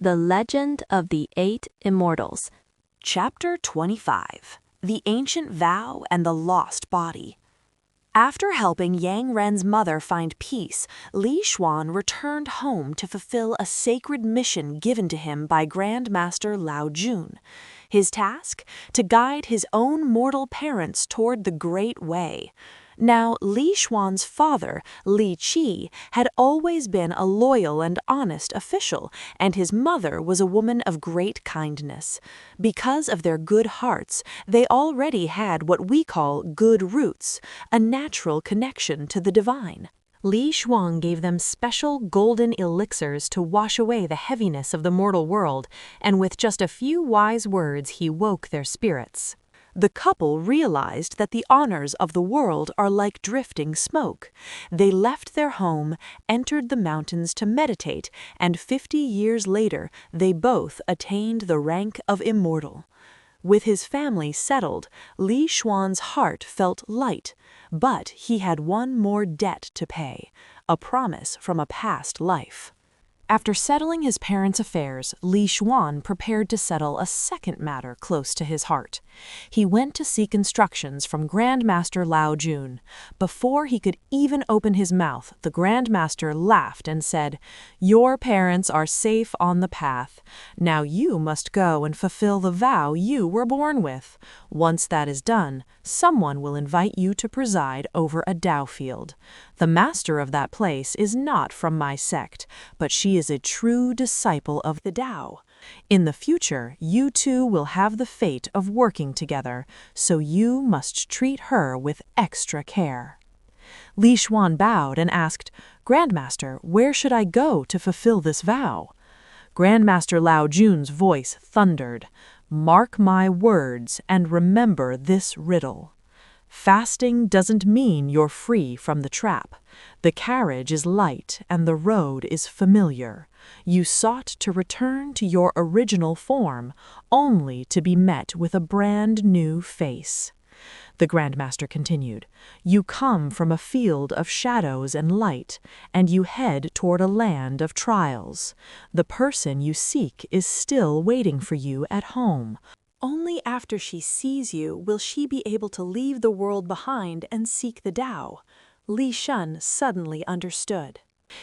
The Legend of the Eight Immortals. Chapter 25. The Ancient Vow and the Lost Body. After helping Yang Ren's mother find peace, Li Xuan returned home to fulfill a sacred mission given to him by Grandmaster Lao Jun. His task? To guide his own mortal parents toward the Great Way. Now, Li Xuan's father, Li Qi, had always been a loyal and honest official, and his mother was a woman of great kindness. Because of their good hearts, they already had what we call good roots, a natural connection to the divine. Li Xuan gave them special golden elixirs to wash away the heaviness of the mortal world, and with just a few wise words he woke their spirits. The couple realized that the honors of the world are like drifting smoke. They left their home, entered the mountains to meditate, and 50 years later they both attained the rank of immortal. With his family settled, Li Xuan's heart felt light, but he had one more debt to pay, a promise from a past life. After settling his parents' affairs, Li Xuan prepared to settle a second matter close to his heart. He went to seek instructions from Grandmaster Lao Jun. Before he could even open his mouth, the Grandmaster laughed and said, "Your parents are safe on the path. Now you must go and fulfill the vow you were born with. Once that is done, someone will invite you to preside over a Dao field. The master of that place is not from my sect, but she is a true disciple of the Tao. In the future, you two will have the fate of working together, so you must treat her with extra care." Li Xuan bowed and asked, "Grandmaster, where should I go to fulfill this vow?" Grandmaster Lao Jun's voice thundered, "Mark my words and remember this riddle. Fasting doesn't mean you're free from the trap. The carriage is light and the road is familiar. You sought to return to your original form, only to be met with a brand new face." The Grandmaster continued, "You come from a field of shadows and light, and you head toward a land of trials. The person you seek is still waiting for you at home. Only after she sees you will she be able to leave the world behind and seek the Tao." Li Xuan suddenly understood.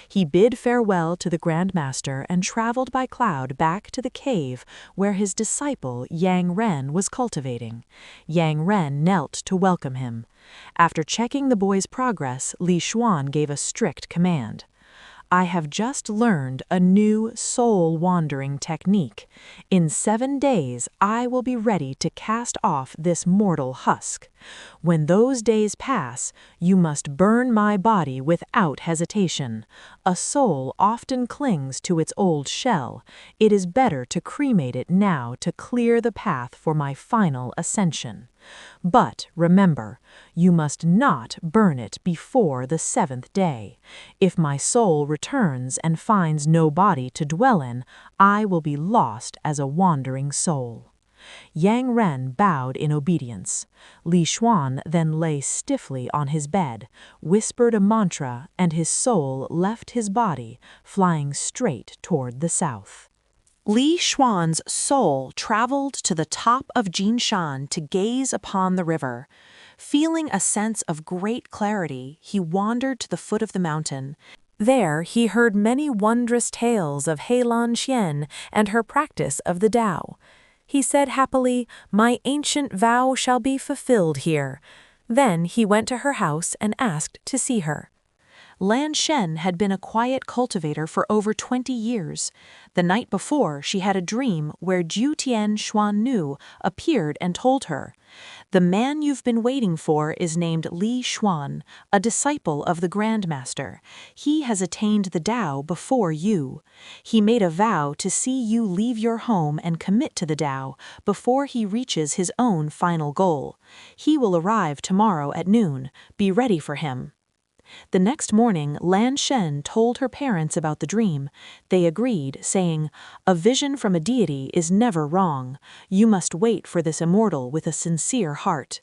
He bid farewell to the Grandmaster and traveled by cloud back to the cave where his disciple Yang Ren was cultivating. Yang Ren knelt to welcome him. After checking the boy's progress, Li Xuan gave a strict command. "I have just learned a new soul-wandering technique. In 7 days, I will be ready to cast off this mortal husk. When those days pass, you must burn my body without hesitation. A soul often clings to its old shell. It is better to cremate it now to clear the path for my final ascension. But remember, you must not burn it before the 7th day. If my soul returns and finds no body to dwell in, I will be lost as a wandering soul." Yang Ren bowed in obedience. Li Xuan then lay stiffly on his bed, whispered a mantra, and his soul left his body, flying straight toward the south. Li Xuan's soul traveled to the top of Jinshan to gaze upon the river. Feeling a sense of great clarity, he wandered to the foot of the mountain. There he heard many wondrous tales of Heilan Xian and her practice of the Tao. He said happily, "My ancient vow shall be fulfilled here." Then he went to her house and asked to see her. Lan Shen had been a quiet cultivator for over 20 years. The night before, she had a dream where Jiutian Xuannu appeared and told her, "The man you've been waiting for is named Li Xuan, a disciple of the Grandmaster. He has attained the Tao before you. He made a vow to see you leave your home and commit to the Tao before he reaches his own final goal. He will arrive tomorrow at noon. Be ready for him." The next morning, Lan Shen told her parents about the dream. They agreed, saying, "A vision from a deity is never wrong. You must wait for this immortal with a sincere heart."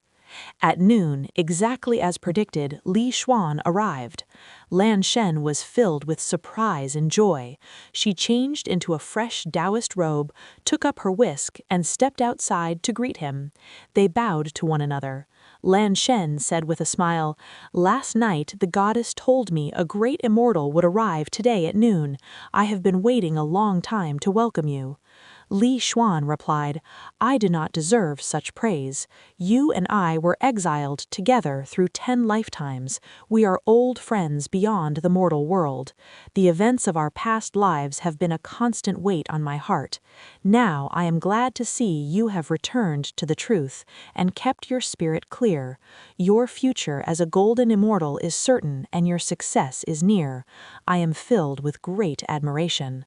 At noon, exactly as predicted, Li Xuan arrived. Lan Shen was filled with surprise and joy. She changed into a fresh Daoist robe, took up her whisk, and stepped outside to greet him. They bowed to one another. Lan Shen said with a smile, "Last night the goddess told me a great immortal would arrive today at noon. I have been waiting a long time to welcome you." Li Xuan replied, "I do not deserve such praise. You and I were exiled together through 10 lifetimes. We are old friends beyond the mortal world. The events of our past lives have been a constant weight on my heart. Now I am glad to see you have returned to the truth and kept your spirit clear. Your future as a golden immortal is certain and your success is near. I am filled with great admiration."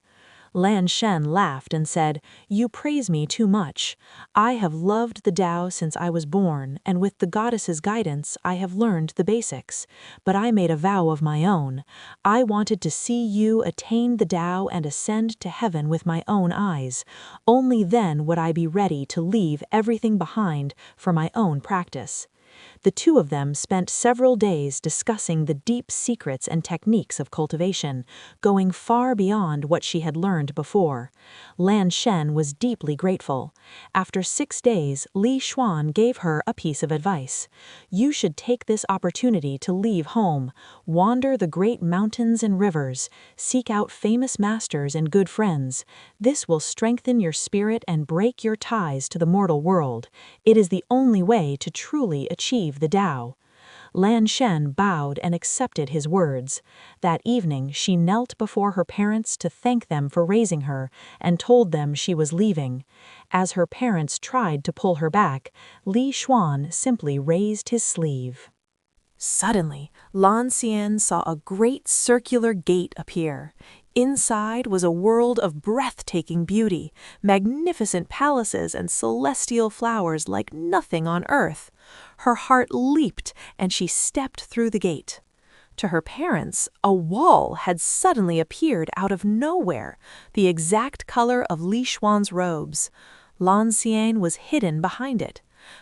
Lan Shen laughed and said, "You praise me too much. I have loved the Tao since I was born, and with the goddess's guidance I have learned the basics. But I made a vow of my own. I wanted to see you attain the Tao and ascend to heaven with my own eyes. Only then would I be ready to leave everything behind for my own practice." The two of them spent several days discussing the deep secrets and techniques of cultivation, going far beyond what she had learned before. Lan Shen was deeply grateful. After 6 days, Li Xuan gave her a piece of advice. "You should take this opportunity to leave home, wander the great mountains and rivers, seek out famous masters and good friends. This will strengthen your spirit and break your ties to the mortal world. It is the only way to truly achieve the Tao." Lan Shen bowed and accepted his words. That evening she knelt before her parents to thank them for raising her and told them she was leaving. As her parents tried to pull her back, Li Xuan simply raised his sleeve. Suddenly, Lan Xian saw a great circular gate appear. Inside was a world of breathtaking beauty, magnificent palaces and celestial flowers like nothing on earth. Her heart leaped, and she stepped through the gate. To her parents, a wall had suddenly appeared out of nowhere, the exact color of Li Xuan's robes. Lan Xian was hidden behind it.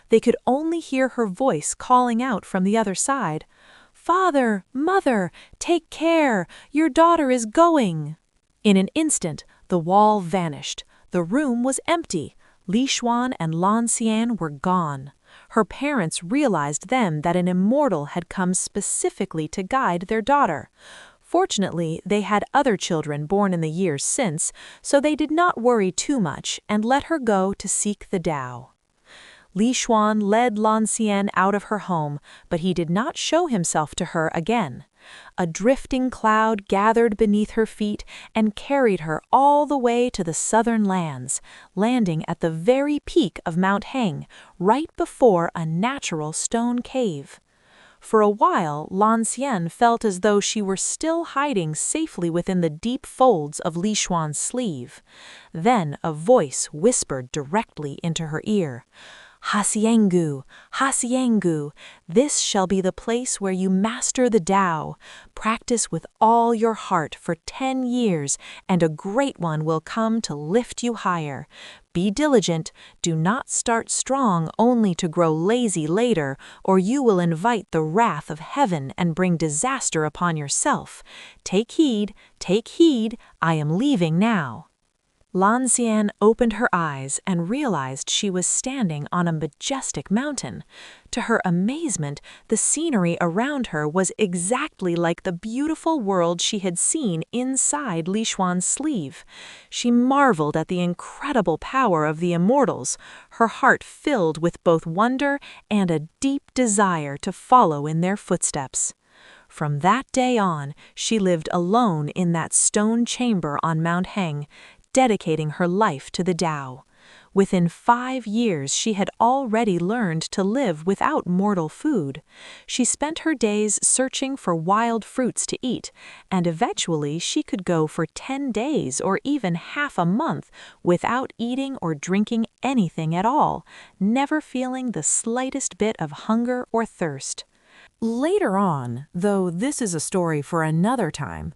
They could only hear her voice calling out from the other side, "Father, mother, take care, your daughter is going." In an instant, the wall vanished. The room was empty. Li Xuan and Lan Xian were gone. Her parents realized then that an immortal had come specifically to guide their daughter. Fortunately, they had other children born in the years since, so they did not worry too much and let her go to seek the Tao. Li Xuan led Lan Xian out of her home, but he did not show himself to her again. A drifting cloud gathered beneath her feet and carried her all the way to the southern lands, landing at the very peak of Mount Heng, right before a natural stone cave. For a while, Lan Xian felt as though she were still hiding safely within the deep folds of Li Xuan's sleeve. Then a voice whispered directly into her ear, "Xiangu, Xiangu, this shall be the place where you master the Tao. Practice with all your heart for 10 years, and a great one will come to lift you higher. Be diligent, do not start strong only to grow lazy later, or you will invite the wrath of heaven and bring disaster upon yourself. Take heed, I am leaving now." Lan Xian opened her eyes and realized she was standing on a majestic mountain. To her amazement, the scenery around her was exactly like the beautiful world she had seen inside Li Xuan's sleeve. She marveled at the incredible power of the immortals, her heart filled with both wonder and a deep desire to follow in their footsteps. From that day on, she lived alone in that stone chamber on Mount Heng, dedicating her life to the Tao. Within 5 years, she had already learned to live without mortal food. She spent her days searching for wild fruits to eat, and eventually she could go for 10 days or even half a month without eating or drinking anything at all, never feeling the slightest bit of hunger or thirst. Later on, though this is a story for another time,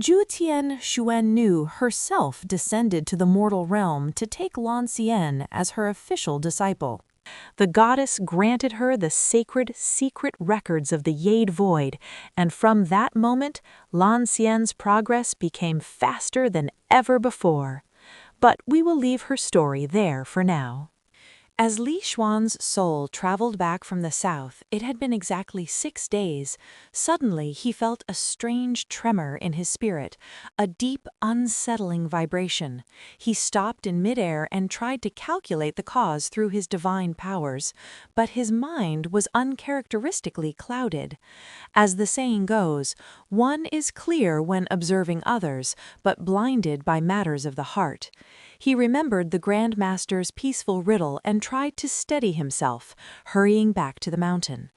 Zhuqian Xuannu herself descended to the mortal realm to take Lan Xian as her official disciple. The goddess granted her the sacred secret records of the Jade Void, and from that moment, Lan Xian's progress became faster than ever before. But we will leave her story there for now. As Li Xuan's soul traveled back from the south, it had been exactly 6 days. Suddenly, he felt a strange tremor in his spirit, a deep, unsettling vibration. He stopped in midair and tried to calculate the cause through his divine powers, but his mind was uncharacteristically clouded. As the saying goes, one is clear when observing others, but blinded by matters of the heart. He remembered the Grandmaster's peaceful riddle and tried to steady himself, hurrying back to the mountain.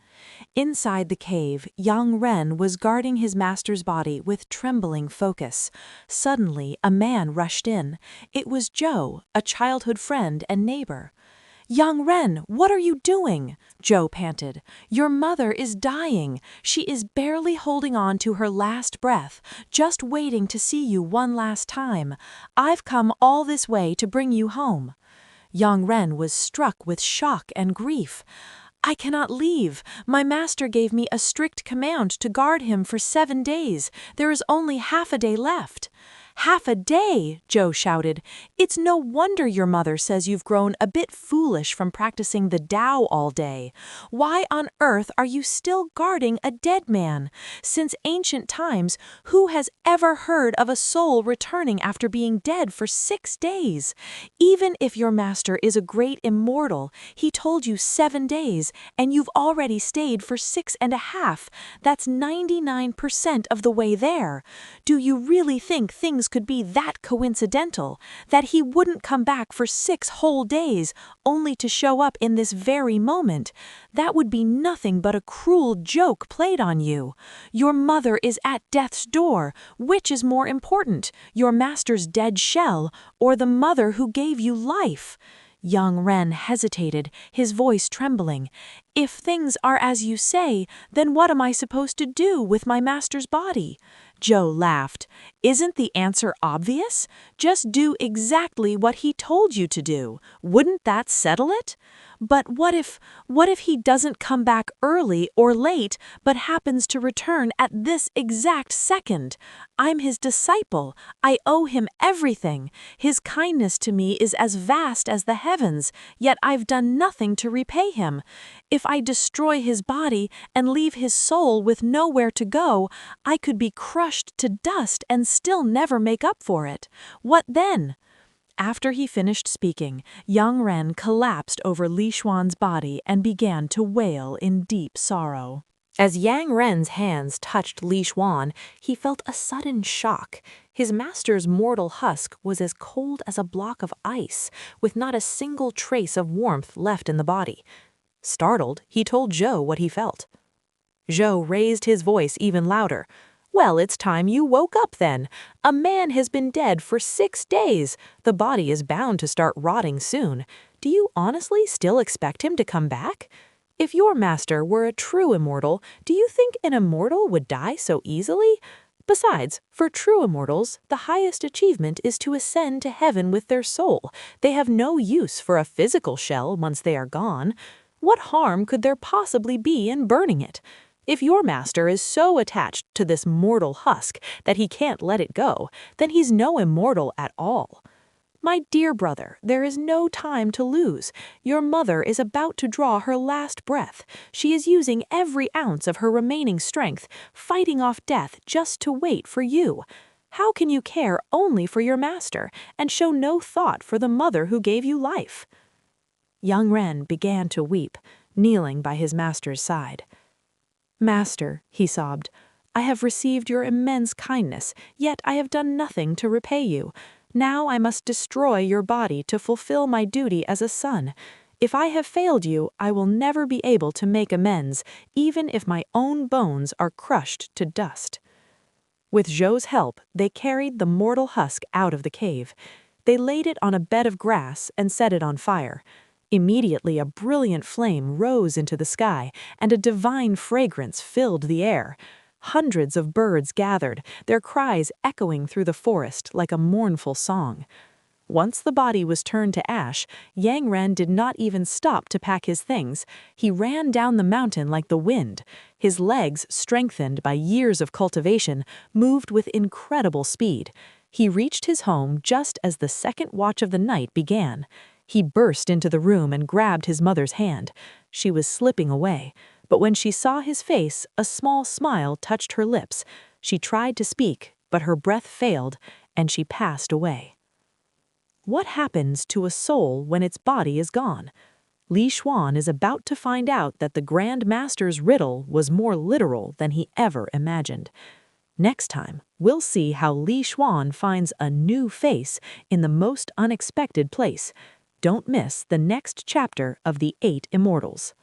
Inside the cave, young Ren was guarding his master's body with trembling focus. Suddenly, a man rushed in. It was Zhou, a childhood friend and neighbor. "Young Ren, what are you doing?" Zhou panted. "Your mother is dying. She is barely holding on to her last breath, just waiting to see you one last time. I've come all this way to bring you home." Young Ren was struck with shock and grief. "I cannot leave. My master gave me a strict command to guard him for 7 days. There is only half a day left." "Half a day!" Zhou shouted. "It's no wonder your mother says you've grown a bit foolish from practicing the Tao all day. Why on earth are you still guarding a dead man? Since ancient times, who has ever heard of a soul returning after being dead for 6 days? Even if your master is a great immortal, he told you 7 days, and you've already stayed for 6.5. That's 99% of the way there. Do you really think things could be that coincidental, that he wouldn't come back for 6 whole days, only to show up in this very moment? That would be nothing but a cruel joke played on you. Your mother is at death's door. Which is more important, your master's dead shell, or the mother who gave you life?" Young Ren hesitated, his voice trembling. "If things are as you say, then what am I supposed to do with my master's body?" Zhou laughed. "Isn't the answer obvious? Just do exactly what he told you to do. Wouldn't that settle it? But what if he doesn't come back early or late, but happens to return at this exact second? I'm his disciple. I owe him everything. His kindness to me is as vast as the heavens, yet I've done nothing to repay him. If I destroy his body and leave his soul with nowhere to go, I could be crushed to dust and still never make up for it. What then?" After he finished speaking, young Ren collapsed over Li Xuan's body and began to wail in deep sorrow. As Yang Ren's hands touched Li Xuan, he felt a sudden shock. His master's mortal husk was as cold as a block of ice, with not a single trace of warmth left in the body. Startled, he told Zhou what he felt. Zhou raised his voice even louder. "Well, it's time you woke up then. A man has been dead for 6 days. The body is bound to start rotting soon. Do you honestly still expect him to come back? If your master were a true immortal, do you think an immortal would die so easily? Besides, for true immortals, the highest achievement is to ascend to heaven with their soul. They have no use for a physical shell once they are gone. What harm could there possibly be in burning it? If your master is so attached to this mortal husk that he can't let it go, then he's no immortal at all. My dear brother, there is no time to lose. Your mother is about to draw her last breath. She is using every ounce of her remaining strength, fighting off death just to wait for you. How can you care only for your master and show no thought for the mother who gave you life?" Young Ren began to weep, kneeling by his master's side. "Master," he sobbed, "I have received your immense kindness, yet I have done nothing to repay you. Now I must destroy your body to fulfill my duty as a son. If I have failed you, I will never be able to make amends, even if my own bones are crushed to dust." With Zhou's help, they carried the mortal husk out of the cave. They laid it on a bed of grass and set it on fire. Immediately, a brilliant flame rose into the sky, and a divine fragrance filled the air. Hundreds of birds gathered, their cries echoing through the forest like a mournful song. Once the body was turned to ash, Yang Ren did not even stop to pack his things. He ran down the mountain like the wind. His legs, strengthened by years of cultivation, moved with incredible speed. He reached his home just as the second watch of the night began. He burst into the room and grabbed his mother's hand. She was slipping away, but when she saw his face, a small smile touched her lips. She tried to speak, but her breath failed, and she passed away. What happens to a soul when its body is gone? Li Xuan is about to find out that the Grandmaster's riddle was more literal than he ever imagined. Next time, we'll see how Li Xuan finds a new face in the most unexpected place. Don't miss the next chapter of the Eight Immortals.